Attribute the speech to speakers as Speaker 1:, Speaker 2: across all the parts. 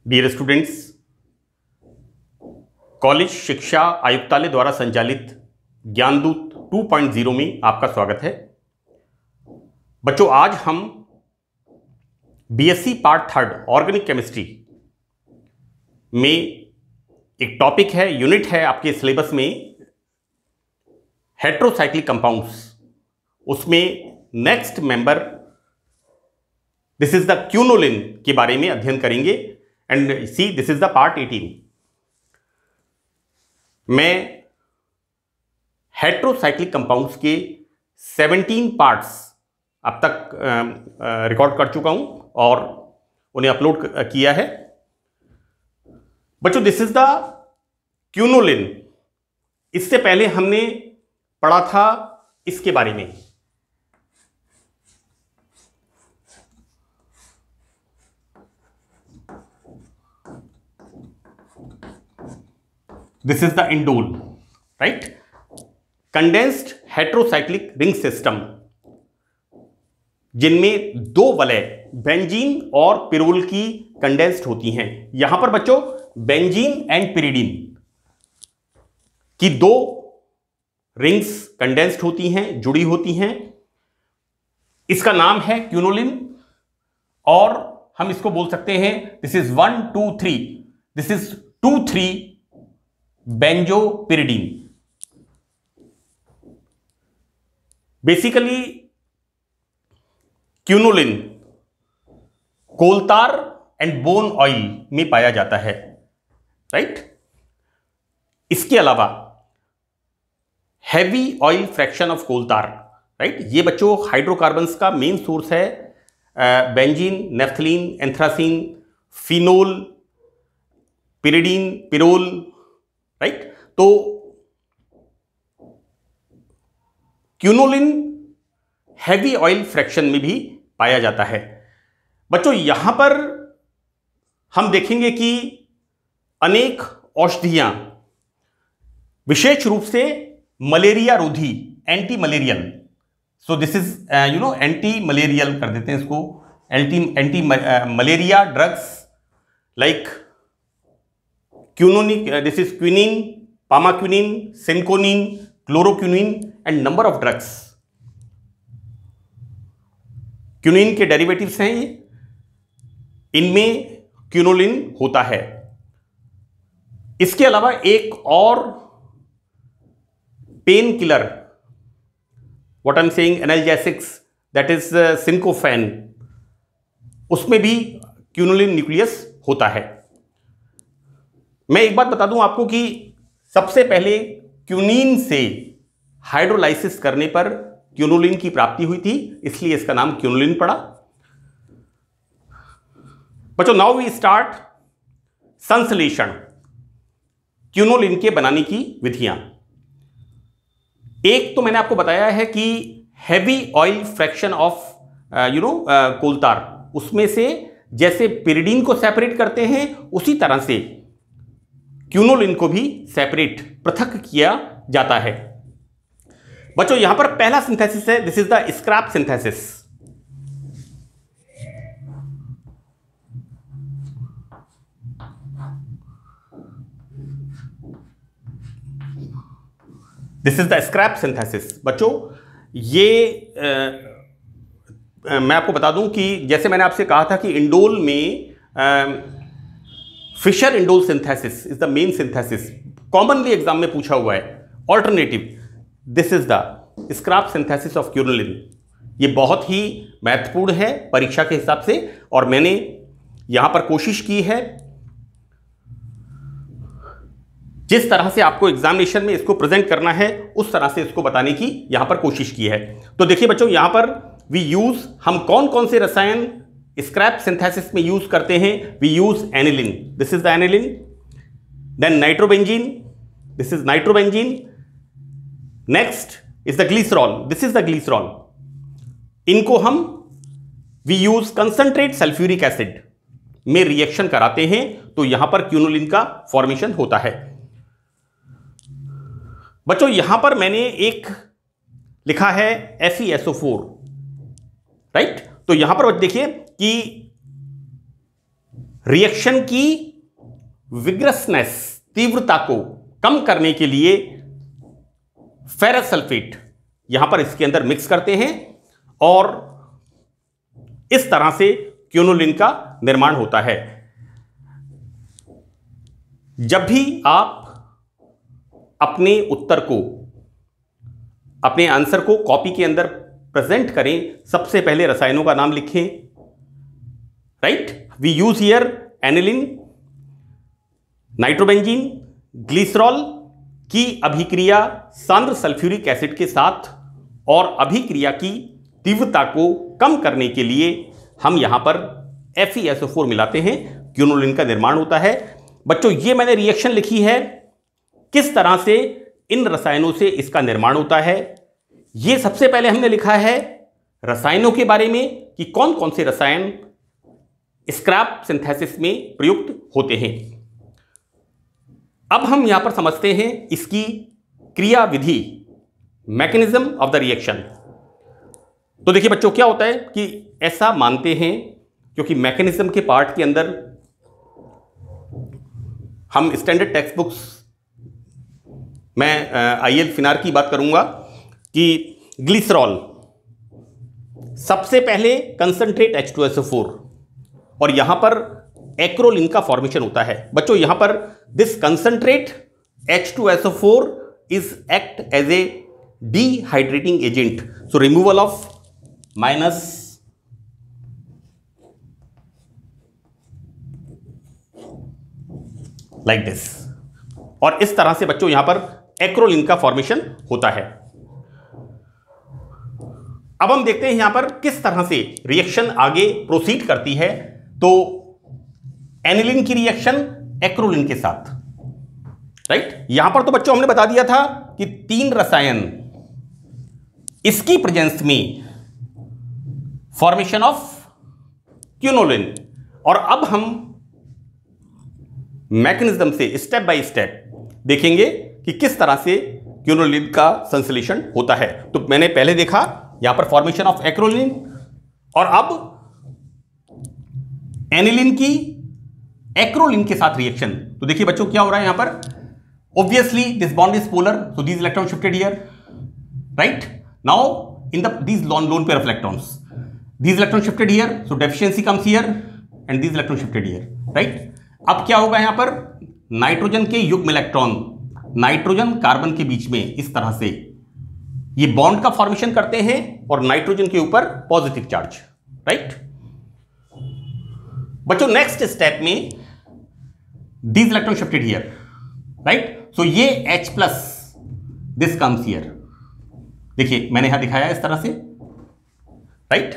Speaker 1: Dear students, college शिक्षा आयुक्तालय द्वारा संचालित ज्ञानदूत 2.0 में आपका स्वागत है। बच्चों, आज हम बीएससी पार्ट 3 ऑर्गेनिक केमिस्ट्री में एक टॉपिक है, यूनिट है आपके सिलेबस में हेट्रोसाइक्लिक कंपाउंड्स। उसमें next member this is the quinoline के बारे में अध्ययन करेंगे। And see, this is the part 18। मैं हेट्रोसाइक्लिक कंपाउंड्स के 17 पार्ट्स अब तक रिकॉर्ड कर चुका हूं और उन्हें अपलोड किया है। बच्चों, दिस इज द क्यूनोलिन। इससे पहले हमने पढ़ा था इसके बारे में। This is the indole, right? Condensed heterocyclic ring system, जिनमें दो वलय बेंजीन और पिरोल की कंडेंस्ड होती हैं। यहां पर बच्चों बेंजीन एंड पिरिडीन की दो रिंग्स कंडेंस्ड होती हैं, जुड़ी होती हैं। इसका नाम है क्यूनोलिन और हम इसको बोल सकते हैं this is 1 2 3, this is 2,3 benzopyridine. Basically quinoline coal tar and bone oil में पाया जाता है, राइट? इसके अलावा heavy oil fraction of coal tar, right? ये बच्चों हाइड्रोकार्बन्स का मेन सोर्स है। Benzene, naphthalene, anthracene, phenol, pyridine, pyrrole, right? तो क्यूनोलिन हैवी ऑयल फ्रैक्शन में भी पाया जाता है। बच्चों, यहां पर हम देखेंगे कि अनेक औषधियां, विशेष रूप से मलेरिया रोधी, anti malarial, so this is anti malarial कर देते हैं इसको, anti malaria drugs like quinonic, this is quinine, pamaquinine, cinchonine, chloroquinine and number of drugs. Quinine के डेरिवेटिव्स हैं ये, इनमें क्यूनोलिन होता है। इसके अलावा एक और pain killer, what I am saying, analgesics, that is cinchophen, उसमें भी क्यूनोलिन न्यूक्लियस होता है। मैं एक बात बता दूं आपको कि सबसे पहले क्यूनिन से हाइड्रोलाइसिस करने पर क्यूनोलिन की प्राप्ति हुई थी, इसलिए इसका नाम क्यूनोलिन पड़ा। बच्चों, नाउ वी स्टार्ट संश्लेषण, क्यूनोलिन के बनाने की विधियां। एक तो मैंने आपको बताया है कि हैवी ऑयल फ्रैक्शन ऑफ कोलतार, उसमें से जैसे पिरिडीन को सेपरेट करते हैं उसी तरह से क्यूनोलिन को भी सेपरेट, पृथक किया जाता है। बच्चों, यहां पर पहला सिंथेसिस है, this is the Skraup synthesis. This is the Skraup synthesis. बच्चों, ये मैं आपको बता दूं कि जैसे मैंने आपसे कहा था कि इंडोल में Fischer indole synthesis is the main synthesis, commonly exam में पूछा हुआ है। Alternative, this is the Skraup synthesis of quinoline. ये बहुत ही महत्वपूर्ण है परीक्षा के हिसाब से, और मैंने यहां पर कोशिश की है जिस तरह से आपको एग्जामिनेशन में इसको प्रेजेंट करना है उस तरह से इसको बताने की यहां पर कोशिश की है। तो देखिए बच्चों, यहां पर हम कौन कौन से रसायन स्क्रैप सिंथेसिस में यूज करते हैं। We use aniline, this is the aniline, then nitrobenzene, this is nitrobenzene, next is the glycerol, this is the glycerol. इनको हम we use concentrate sulphuric acid में रिएक्शन कराते हैं, तो यहां पर क्यूनोलिन का फॉर्मेशन होता है। बच्चों, यहां पर मैंने एक लिखा है FeSO4, राइट? तो यहां पर देखिए कि रिएक्शन की विग्रसनेस, तीव्रता को कम करने के लिए फेरस सल्फेट यहां पर इसके अंदर मिक्स करते हैं और इस तरह से क्विनोलिन का निर्माण होता है। जब भी आप अपने उत्तर को, अपने आंसर को कॉपी के अंदर प्रेजेंट करें, सबसे पहले रसायनों का नाम लिखें। Right, we use here aniline, nitrobenzene, glycerol की अभिक्रिया सांद्र सल्फ्यूरिक एसिड के साथ और अभिक्रिया की तीव्रता को कम करने के लिए हम यहां पर FeSO4 मिलाते हैं, क्विनोलिन का निर्माण होता है। बच्चों, ये मैंने रिएक्शन लिखी है, किस तरह से इन रसायनों से इसका निर्माण होता है। ये सबसे पहले हमने लिखा है रसायनों के बारे में कि कौन कौन से रसायन स्क्रैप सिंथेसिस में प्रयुक्त होते हैं। अब हम यहां पर समझते हैं इसकी क्रिया विधि, मैकेनिज्म ऑफ द रिएक्शन। तो देखिए बच्चों, क्या होता है कि ऐसा मानते हैं, क्योंकि मैकेनिज्म के पार्ट के अंदर हम स्टैंडर्ड टेक्स्ट बुक्स, मैं IL फिनार की बात करूंगा कि ग्लिसरॉल सबसे पहले कंसंट्रेट H2SO4 और यहां पर एक्रोलिन का फॉर्मेशन होता है। बच्चों, यहां पर this concentrate H2SO4 is act as a dehydrating agent, so removal of minus like this, और इस तरह से बच्चों यहां पर एक्रोलिन का फॉर्मेशन होता है। अब हम देखते हैं यहां पर किस तरह से रिएक्शन आगे प्रोसीड करती है। तो एनिलीन की रिएक्शन एक्रोलिन के साथ, राइट। यहां पर तो बच्चों हमने बता दिया था कि 3 रसायन, इसकी प्रेजेंस में फॉर्मेशन ऑफ क्विनोलिन, और अब हम मैकेनिज्म से स्टेप बाय स्टेप देखेंगे कि किस तरह से क्विनोलिन का संश्लेषण होता है। तो मैंने पहले देखा यहां पर फॉर्मेशन ऑफ एक्रोलिन, और अब एनिलीन की एक्रोलिन के साथ रिएक्शन। तो देखिए बच्चों, क्या हो रहा है यहां पर, obviously this bond is polar, so this electron shifted here, right. Now in these lone pair of electrons, these electron shifted here, so deficiency comes here and these electron shifted here, right। अब क्या होगा यहां पर, nitrogen के युग्म electron nitrogen carbon के बीच में इस तरह से ये बॉन्ड का फॉर्मेशन करते हैं और नाइट्रोजन के ऊपर पॉजिटिव चार्ज, राइट। बच्चों, नेक्स्ट स्टेप में these electron shifted here, right, so ये H plus this comes here, देखिए मैंने यहां दिखाया इस तरह से, राइट।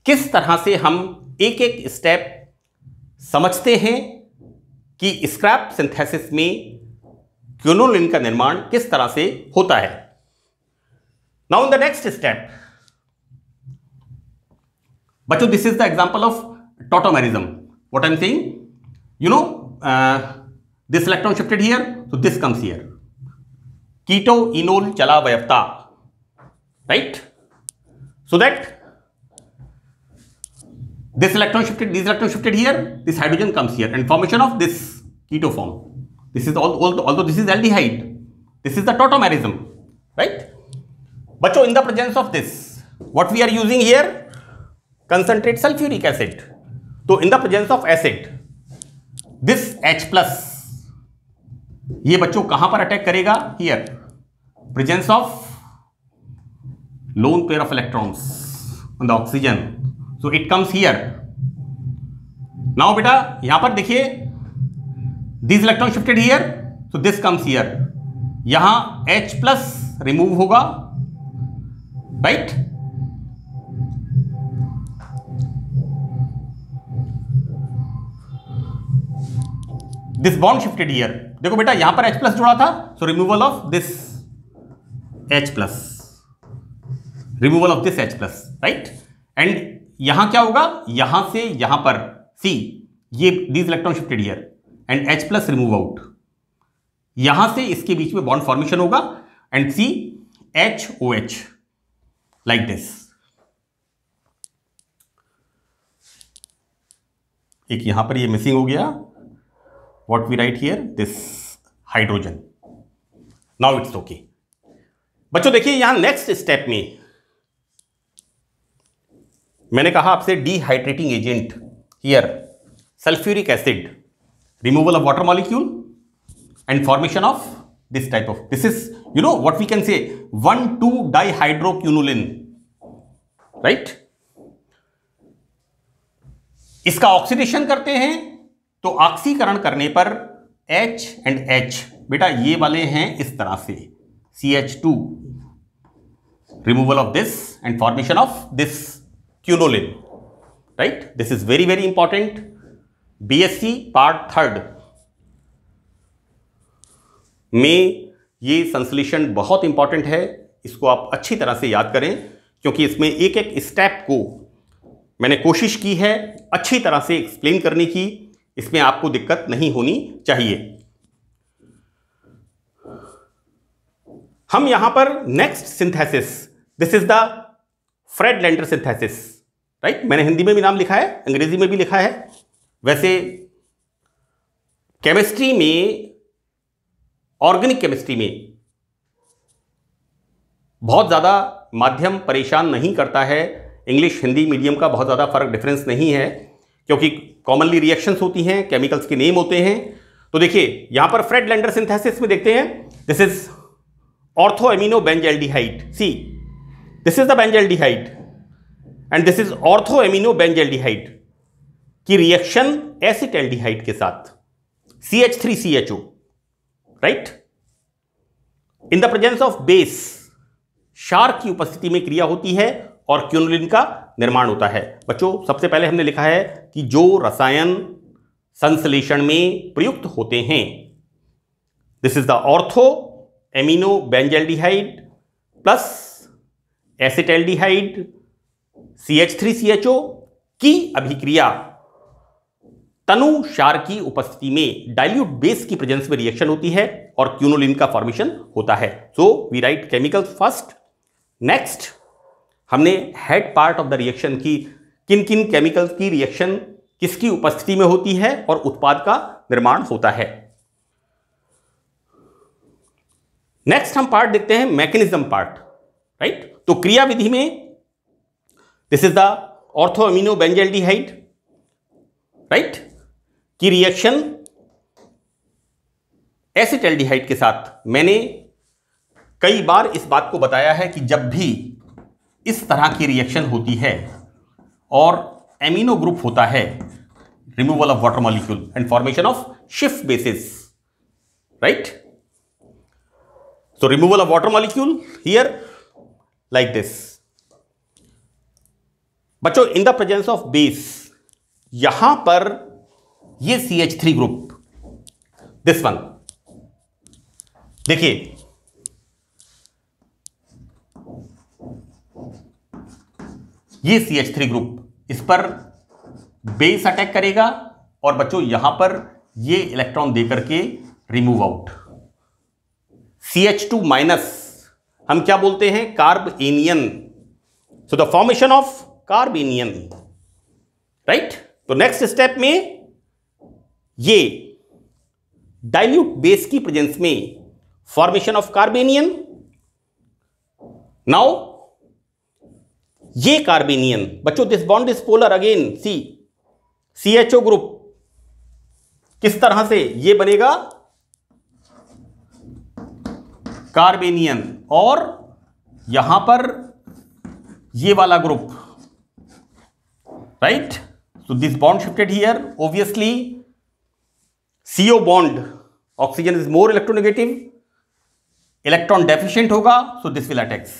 Speaker 1: किस तरह से हम एक एक स्टेप समझते हैं कि स्क्रैप सिंथेसिस में क्विनोलिन का निर्माण किस तरह से होता है। Now in the next step बच्चों, this is the example of tautomerism. What I am saying, you know, this electron shifted here, so this comes here, keto enol चला वयवता, right. So that this electron shifted here, this hydrogen comes here and formation of this keto form. This is although this is aldehyde, this is the tautomerism, right। बच्चों, in the presence of this, what we are using here, concentrate sulfuric acid. तो in the presence of acid, this H plus, ये बच्चों कहां पर attack करेगा, here, presence of lone pair of electrons on the oxygen, so it comes here. Now बेटा यहां पर देखिए, this electron shifted here, so this comes here, यहां H प्लस रिमूव होगा, right. This bond shifted here, देखो बेटा यहां पर H प्लस जुड़ा था, so removal of this H plus, removal of this H plus, right. And यहां क्या होगा, यहां से यहां पर सी, ये this electron shifted here and H plus remove out, यहां से इसके बीच में बॉन्ड फॉर्मेशन होगा and see HOH like this. एक यहां पर ये मिसिंग हो गया, what we write here, this hydrogen. Now it's okay. बच्चों देखिए यहां नेक्स्ट स्टेप में मैंने कहा आपसे dehydrating agent, here sulphuric acid, removal of water molecule and formation of this type of, this is what we can say 1,2-dihydroquinoline, right? इसका oxidation करते हैं तो ऑक्सीकरण करने पर H एंड H बेटा ये वाले हैं इस तरह से CH2, removal of this and formation of this quinoline, right? This is very very important. BSc part 3 में ये संश्लेषण बहुत इंपॉर्टेंट है, इसको आप अच्छी तरह से याद करें क्योंकि इसमें एक एक स्टेप को मैंने कोशिश की है अच्छी तरह से एक्सप्लेन करने की, इसमें आपको दिक्कत नहीं होनी चाहिए। हम यहां पर next synthesis, this is the Fred-lander synthesis, right? मैंने हिंदी में भी नाम लिखा है, अंग्रेजी में भी लिखा है। वैसे केमिस्ट्री में, ऑर्गेनिक केमिस्ट्री में बहुत ज़्यादा माध्यम परेशान नहीं करता है, इंग्लिश हिंदी मीडियम का बहुत ज़्यादा फर्क डिफरेंस नहीं है क्योंकि कॉमनली रिएक्शंस होती हैं, केमिकल्स के नेम होते हैं। तो देखिए यहां पर फ्रेड-लैंडर सिंथेसिस में देखते हैं, this is ortho amino benzaldehyde, C this is the benzaldehyde and this is ortho amino benzaldehyde की रिएक्शन एसिटाल्डिहाइड के साथ CH3CHO, right? In the presence of base, क्षार की उपस्थिति में क्रिया होती है और क्यूनोलिन का निर्माण होता है। बच्चों सबसे पहले हमने लिखा है कि जो रसायन संश्लेषण में प्रयुक्त होते हैं, this is the ortho amino benzaldehyde plus acetaldehyde CH3CHO की अभिक्रिया तनु क्षार की उपस्थिति में डाइल्यूट बेस की प्रेजेंस में रिएक्शन होती है और क्यूनोलिन का फॉर्मेशन होता है। So we write chemicals first. Next हमने head part of the reaction की, किन किन केमिकल्स की रिएक्शन किसकी उपस्थिति में होती है और उत्पाद का निर्माण होता है। नेक्स्ट हम पार्ट देखते हैं मैकेनिज्म पार्ट, राइट? तो क्रिया विधि में this is the ortho amino benzaldehyde, right, की रिएक्शन एसिटाल्डिहाइड के साथ। मैंने कई बार इस बात को बताया है कि जब भी इस तरह की रिएक्शन होती है और एमिनो ग्रुप होता है, removal of water molecule and formation of शिफ्ट bases, right? So removal of water molecule here like this. बच्चों in the presence of base, यहां पर ये CH3 ग्रुप, दिस वन, देखिए ये CH3 ग्रुप, इस पर बेस अटैक करेगा और बच्चों यहां पर ये इलेक्ट्रॉन देकर के रिमूव आउट। CH2 माइनस हम क्या बोलते हैं, carbanion. So the formation of carbanion, right? तो नेक्स्ट स्टेप में ये डाइल्यूट बेस की प्रेजेंस में फॉर्मेशन ऑफ कार्बेनियन। नाउ ये कार्बेनियन, बच्चों this bond is polar again, C CHO group किस तरह से ये बनेगा कार्बेनियन और यहां पर ये वाला group, right? So this bond shifted here, obviously CO bond, oxygen is more electronegative, electron deficient होगा, so this will attacks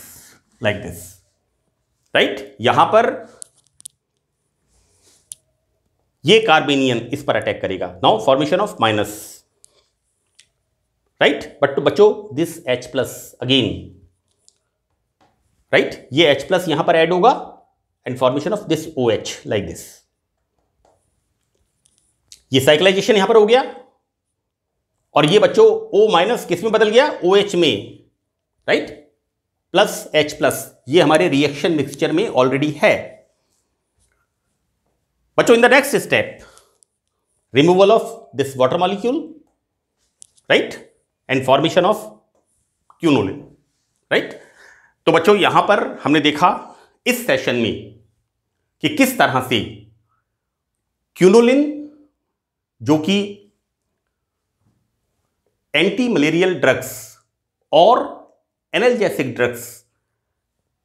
Speaker 1: like this, right? यहां पर ये कार्बेनियन इस पर अटैक करेगा। Now formation of minus, right? But बच्चों this H plus again, right? ये H plus यहां पर ऐड होगा and formation of this OH like this. ये साइक्लाइजेशन यहां पर हो गया और ये बच्चों O माइनस किस में बदल गया, OH में, राइट? प्लस H प्लस, ये हमारे रिएक्शन मिक्सचर में ऑलरेडी है। बच्चों in the next step removal of this water molecule, right, and formation of quinoline, right. तो बच्चों यहां पर हमने देखा इस सेशन में कि किस तरह से क्यूनोलिन, जो कि एंटी मलेरियल ड्रग्स और एनाल्जेसिक ड्रग्स,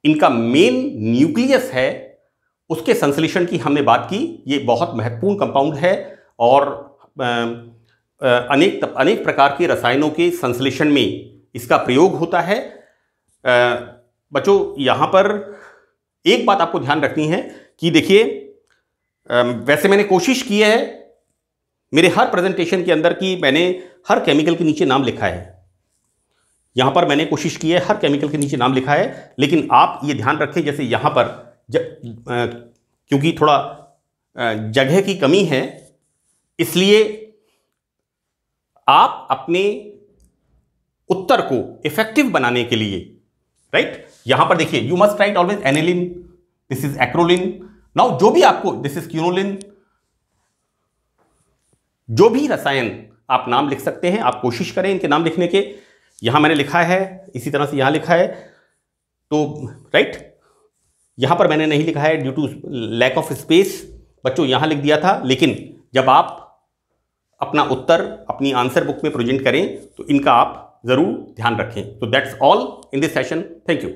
Speaker 1: इनका मेन न्यूक्लियस है, उसके संश्लेषण की हमने बात की। ये बहुत महत्वपूर्ण कंपाउंड है और अनेक प्रकार के रसायनों के संश्लेषण में इसका प्रयोग होता है। बच्चों यहां पर एक बात आपको ध्यान रखनी है कि देखिए, वैसे मैंने कोशिश की है मेरे हर प्रेजेंटेशन के अंदर कि मैंने हर केमिकल के नीचे नाम लिखा है। यहां पर मैंने कोशिश की है हर केमिकल के नीचे नाम लिखा है, लेकिन आप ये ध्यान रखें जैसे यहां पर क्योंकि थोड़ा जगह की कमी है, इसलिए आप अपने उत्तर को इफेक्टिव बनाने के लिए, राइट, यहां पर देखिए you must write always aniline, this is acrolein. Now जो भी आपको, दिस इज क्यूनोलिन, जो भी रसायन आप नाम लिख सकते हैं, आप कोशिश करें इनके नाम लिखने के। यहां मैंने लिखा है, इसी तरह से यहां लिखा है, तो राइट, यहां पर मैंने नहीं लिखा है due to lack of space, बच्चों यहां लिख दिया था। लेकिन जब आप अपना उत्तर अपनी आंसर बुक में प्रेजेंट करें तो इनका आप जरूर ध्यान रखें। तो that's all in this session, thank you.